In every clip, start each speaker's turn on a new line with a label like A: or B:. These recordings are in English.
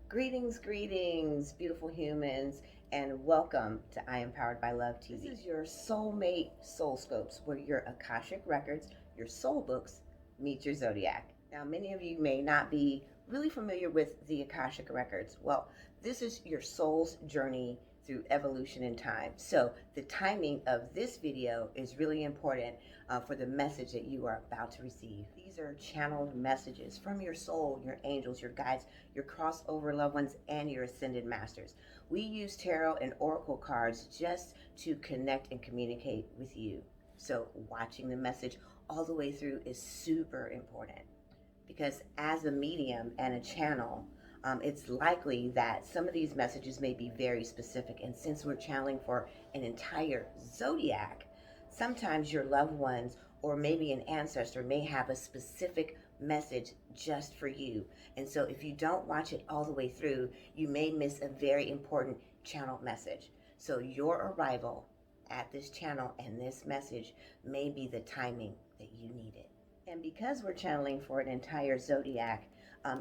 A: Greetings, beautiful humans, and welcome to I Am Powered by Love TV. This is your soulmate soul scopes, where your Akashic Records, your soul books, meet your zodiac. Now, many of you may not be really familiar with the Akashic Records. Well, this is your soul's journey through evolution in time. So, the timing of this video is really important for the message that you are about to receive. These are channeled messages from your soul, your angels, your guides, your crossover loved ones, and your ascended masters. We use tarot and oracle cards just to connect and communicate with you. So, watching the message all the way through is super important because, as a medium and a channel, it's likely that some of these messages may be very specific. And since we're channeling for an entire zodiac, sometimes your loved ones or maybe an ancestor may have a specific message just for you. And so if you don't watch it all the way through, you may miss a very important channel message. So your arrival at this channel and this message may be the timing that you need it. And because we're channeling for an entire zodiac,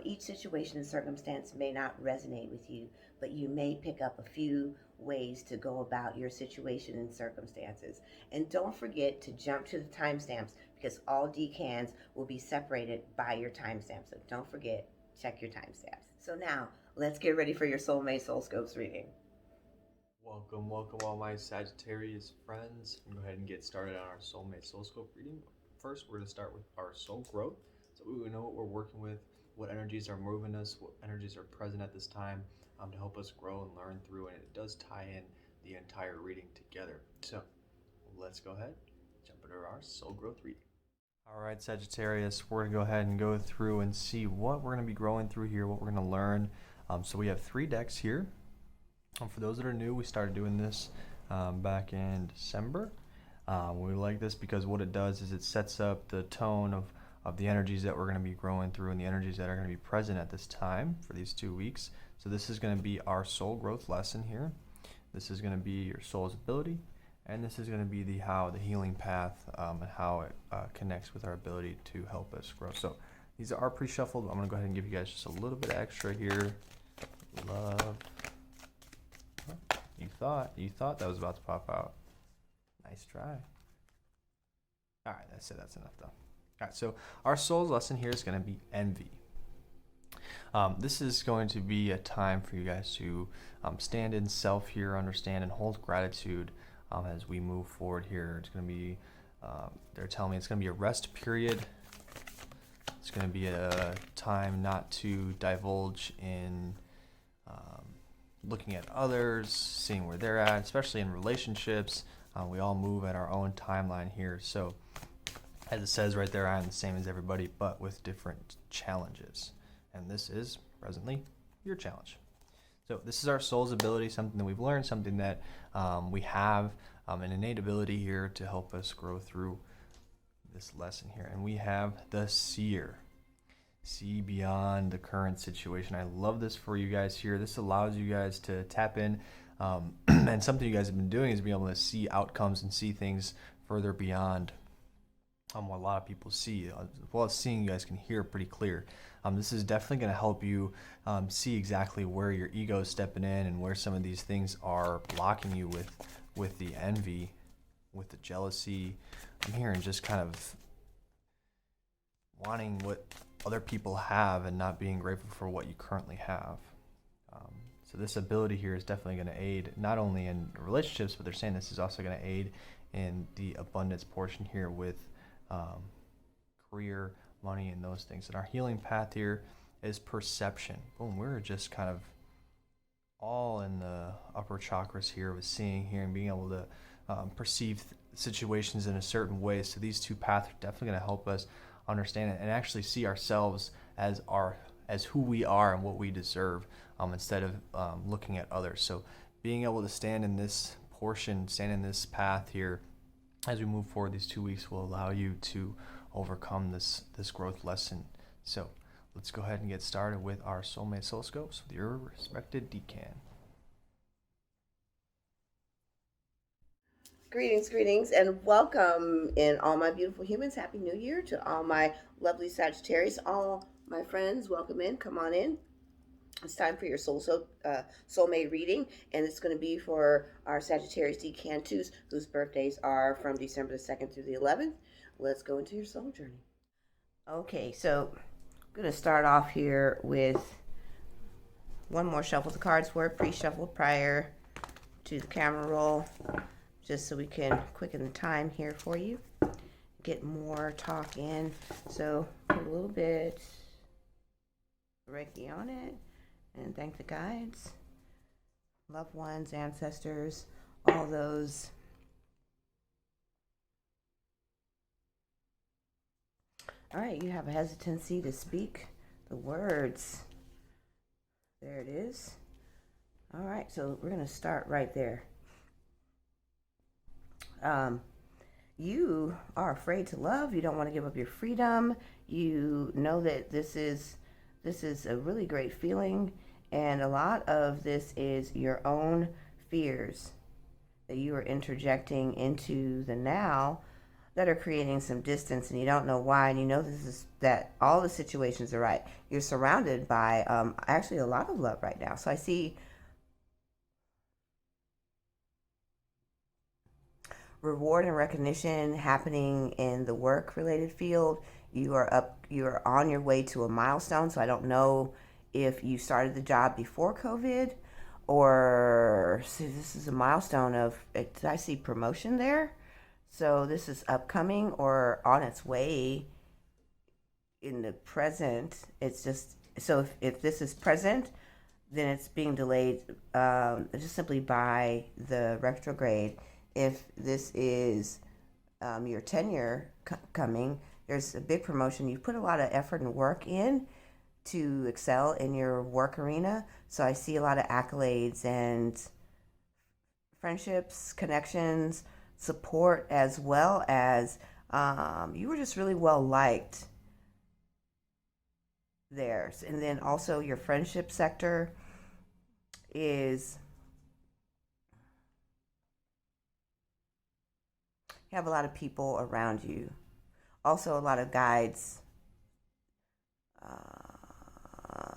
A: each situation and circumstance may not resonate with you, but you may pick up a few ways to go about your situation and circumstances. And don't forget to jump to the timestamps because all decans will be separated by your timestamp. So don't forget, check your timestamps. So now, let's get ready for your Soulmate Soul Scopes reading.
B: Welcome all my Sagittarius friends. I'm going to go ahead and get started on our Soulmate Soul Scope reading. First, we're going to start with our soul growth. So we know what we're working with, what energies are moving us, what energies are present at this time to help us grow and learn through, and it does tie in the entire reading together. So let's go ahead, jump into our soul growth reading. All right, Sagittarius, we're going to go ahead and go through and see what we're going to be growing through here, what we're going to learn. So we have 3 decks here. For those that are new, we started doing this back in December. We like this because what it does is it sets up the tone of the energies that we're going to be growing through and the energies that are going to be present at this time for these 2 weeks. So this is going to be our soul growth lesson here. This is going to be your soul's ability, and this is going to be the healing path and how it connects with our ability to help us grow. So these are pre-shuffled. I'm going to go ahead and give you guys just a little bit extra here. Love. You thought that was about to pop out. Nice try. All right, that's it. That's enough though. All right, so our soul's lesson here is going to be envy. This is going to be a time for you guys to stand in self here, understand and hold gratitude as we move forward here. It's going to be, they're telling me it's going to be a rest period. It's going to be a time not to divulge in looking at others, seeing where they're at, especially in relationships. We all move at our own timeline here. So as it says right there, I am the same as everybody, but with different challenges. And this is presently your challenge. So this is our soul's ability, something that we've learned, something that we have an innate ability here to help us grow through this lesson here. And we have the seer. See beyond the current situation. I love this for you guys here. This allows you guys to tap in, and something you guys have been doing is being able to see outcomes and see things further beyond what a lot of people see. As well as seeing, you guys can hear pretty clear. This is definitely going to help you see exactly where your ego is stepping in and where some of these things are blocking you with the envy, with the jealousy. I'm hearing just kind of wanting what other people have and not being grateful for what you currently have. So this ability here is definitely going to aid not only in relationships, but they're saying this is also going to aid in the abundance portion here with career, money, and those things. And our healing path here is perception. Boom, we're just kind of all in the upper chakras here with seeing here and being able to perceive situations in a certain way. So these 2 paths are definitely going to help us understand it and actually see ourselves as who we are and what we deserve, instead of looking at others. So being able to stand in this portion, stand in this path here as we move forward these 2 weeks will allow you to overcome this growth lesson. So let's go ahead and get started with our Soulmate Soul Scopes with your respected decan.
A: Greetings, and welcome in all my beautiful humans. Happy New Year to all my lovely Sagittarius. All my friends, welcome in. Come on in. It's time for your soulmate reading, and it's going to be for our Sagittarius Decan 2s whose birthdays are from December the 2nd through the 11th. Let's go into your soul journey. Okay, so I'm going to start off here with one more shuffle. The cards were pre-shuffled prior to the camera roll, just so we can quicken the time here for you, get more talk in. So put a little bit Reiki on it and thank the guides, loved ones, ancestors, all those. All right, you have a hesitancy to speak the words. There it is. All right, so we're going to start right there. You are afraid to love. You don't want to give up your freedom. You know that this is a really great feeling, and a lot of this is your own fears that you are interjecting into the now that are creating some distance, and you don't know why, and you know that all the situations are right. You're surrounded by actually a lot of love right now. So I see reward and recognition happening in the work related field. You are on your way to a milestone. So I don't know if you started the job before COVID, or see, this is a milestone of, I see promotion there. So this is upcoming or on its way in the present. It's just, so if this is present, then it's being delayed just simply by the retrograde. If this is your tenure coming, there's a big promotion. You've put a lot of effort and work in to excel in your work arena. So I see a lot of accolades and friendships, connections, support, as well as you were just really well liked there. And then also your friendship sector is, you have a lot of people around you. Also a lot of guides.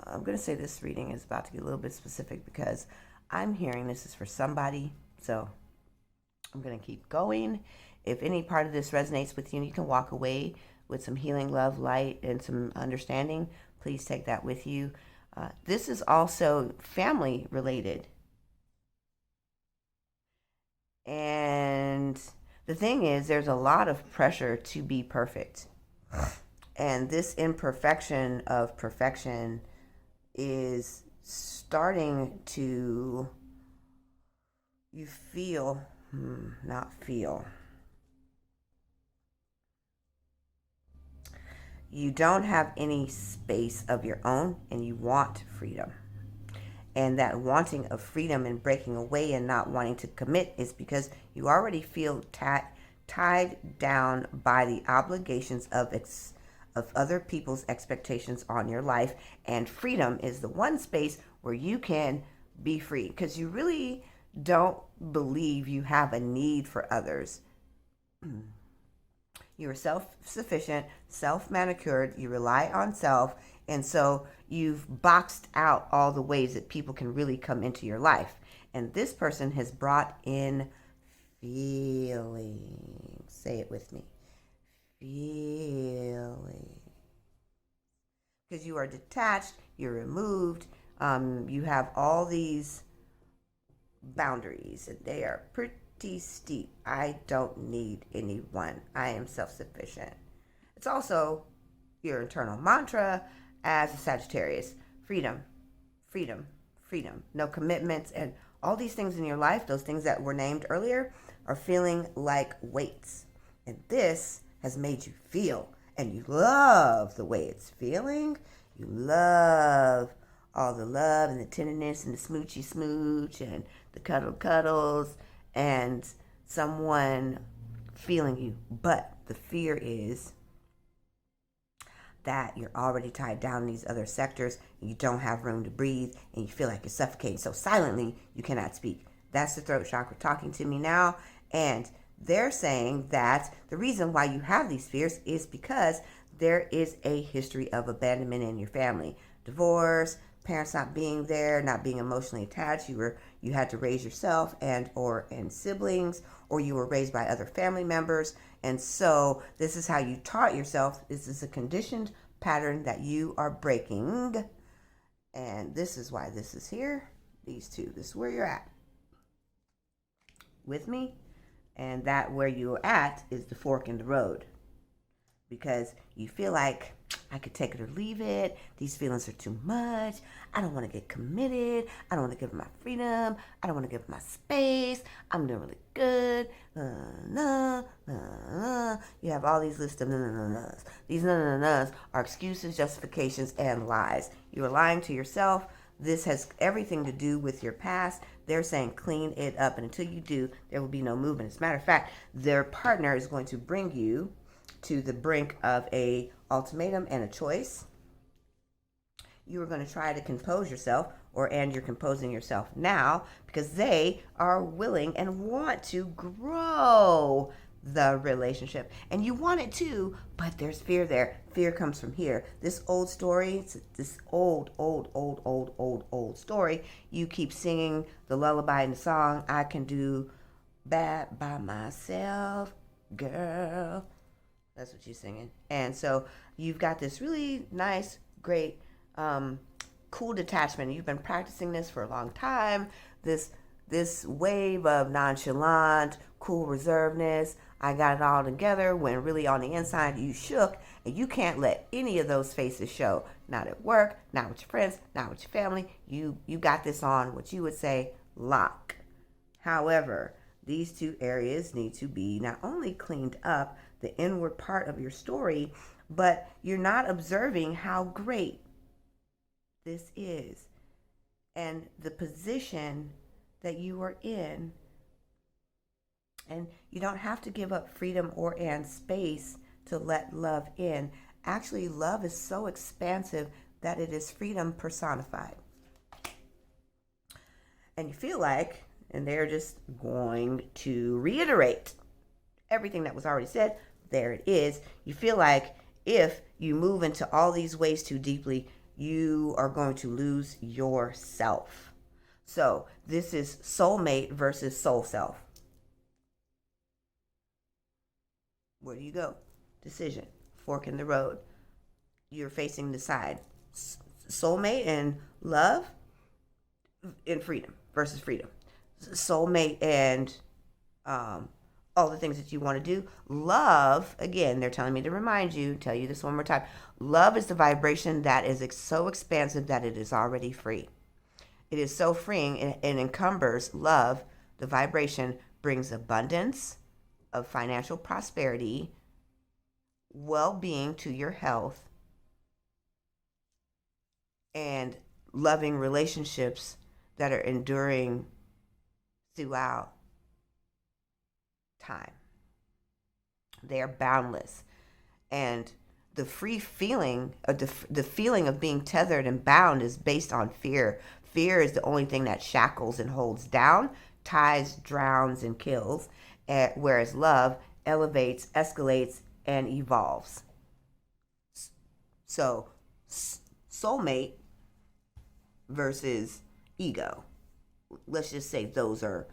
A: I'm going to say this reading is about to get a little bit specific because I'm hearing this is for somebody. So I'm going to keep going. If any part of this resonates with you, you can walk away with some healing, love, light, and some understanding. Please take that with you. This is also family related. And the thing is, there's a lot of pressure to be perfect. And this imperfection of perfection is starting to, you feel, not feel. You don't have any space of your own, and you want freedom. And that wanting of freedom and breaking away and not wanting to commit is because you already feel tied down by the obligations of other people's expectations on your life. And freedom is the one space where you can be free, because you really don't believe you have a need for others. You are self-sufficient, self-manicured, you rely on self, and so you've boxed out all the ways that people can really come into your life. And this person has brought in feelings. Say it with me. Feelings. Because you are detached, you're removed, you have all these boundaries, and they are pretty steep. I don't need anyone. I am self-sufficient. It's also your internal mantra as a Sagittarius. Freedom, freedom, freedom. No commitments, and all these things in your life, those things that were named earlier, are feeling like weights. And this has made you feel, and you love the way it's feeling. You love all the love and the tenderness and the smoochy smooch and the cuddles and someone feeling you. But the fear is that you're already tied down in these other sectors, and you don't have room to breathe, and you feel like you're suffocating. So silently, you cannot speak. That's the throat chakra talking to me now. And they're saying that the reason why you have these fears is because there is a history of abandonment in your family. Divorce, parents not being there, not being emotionally attached. You had to raise yourself and siblings, or you were raised by other family members. And so this is how you taught yourself. This is a conditioned pattern that you are breaking. And this is why this is here. These two, this is where you're at with me. And that where you're at is the fork in the road. Because you feel like, I could take it or leave it. These feelings are too much. I don't want to get committed. I don't want to give them my freedom. I don't want to give them my space. I'm doing really good. You have all these lists of no-no-no-nos. These no-no-no-nos are excuses, justifications, and lies. You are lying to yourself. This has everything to do with your past. They're saying clean it up. And until you do, there will be no movement. As a matter of fact, their partner is going to bring you to the brink of a ultimatum and a choice. You are going to try to compose yourself, and you're composing yourself now, because they are willing and want to grow the relationship. And you want it too, but there's fear there. Fear comes from here. This old story, this old story, you keep singing the lullaby in the song, I can do bad by myself, girl. That's what you're singing. And so you've got this really nice, great, cool detachment. You've been practicing this for a long time. This wave of nonchalant, cool reservedness. I got it all together, when really on the inside you shook, and you can't let any of those faces show. Not at work, not with your friends, not with your family. You got this on what you would say lock. However, these two areas need to be not only cleaned up, the inward part of your story, but you're not observing how great this is and the position that you are in. And you don't have to give up freedom and space to let love in. Actually, love is so expansive that it is freedom personified. And you feel like, and they're just going to reiterate everything that was already said. There it is. You feel like if you move into all these ways too deeply, you are going to lose yourself. So this is soulmate versus soul self. Where do you go? Decision. Fork in the road. You're facing the side. Soulmate and love and freedom versus freedom. Soulmate and all the things that you want to do. Love, again, they're telling me to remind you, tell you this one more time. Love is the vibration that is so expansive that it is already free. It is so freeing and encumbers love. The vibration brings abundance of financial prosperity, well-being to your health, and loving relationships that are enduring throughout time. They are boundless. And the free feeling, the feeling of being tethered and bound is based on fear. Fear is the only thing that shackles and holds down, ties, drowns, and kills, whereas love elevates, escalates, and evolves. So, soulmate versus ego. Let's just say those are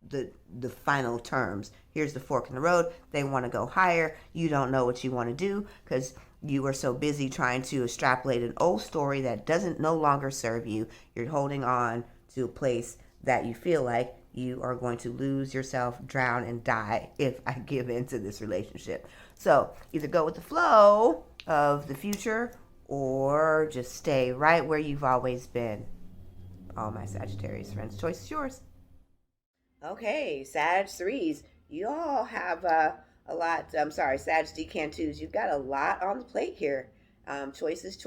A: the final terms. Here's the fork in the road. They want to go higher. You don't know what you want to do because you are so busy trying to extrapolate an old story that doesn't no longer serve you. You're holding on to a place that you feel like you are going to lose yourself, drown, and die if I give into this relationship. So either go with the flow of the future or just stay right where you've always been. All my Sagittarius friends, choice is yours. Okay, Sag 3s, you all have a lot. I'm sorry, Sag Decan 2s, you've got a lot on the plate here. Choices.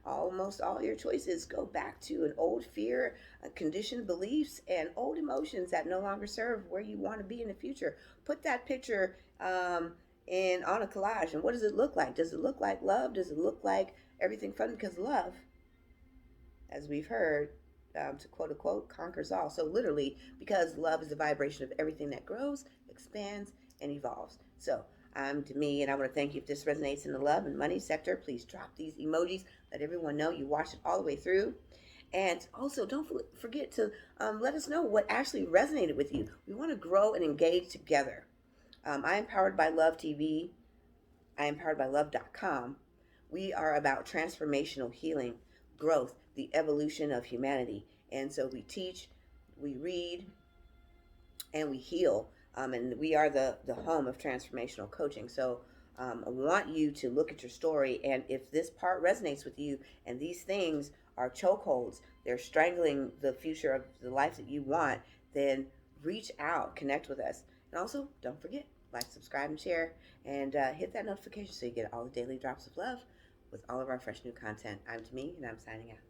A: Almost all your choices go back to an old fear, conditioned beliefs, and old emotions that no longer serve where you want to be in the future. Put that picture on a collage, and what does it look like? Does it look like love? Does it look like everything fun? Because love, as we've heard, to quote unquote, conquers all. So literally, because love is the vibration of everything that grows, expands, and evolves. So I'm Demi, and I want to thank you. If this resonates in the love and money sector, please drop these emojis. Let everyone know you watched it all the way through. And also, don't forget to let us know what actually resonated with you. We want to grow and engage together. I am Powered by Love TV. I am Powered by Love.com. We are about transformational healing, growth, the evolution of humanity. And so we teach, we read, and we heal. And we are the home of transformational coaching. So I want you to look at your story, and if this part resonates with you and these things are chokeholds, they're strangling the future of the life that you want, then reach out, connect with us. And also, don't forget, like, subscribe, and share, and hit that notification so you get all the daily drops of love with all of our fresh new content. I'm Demi, and I'm signing out.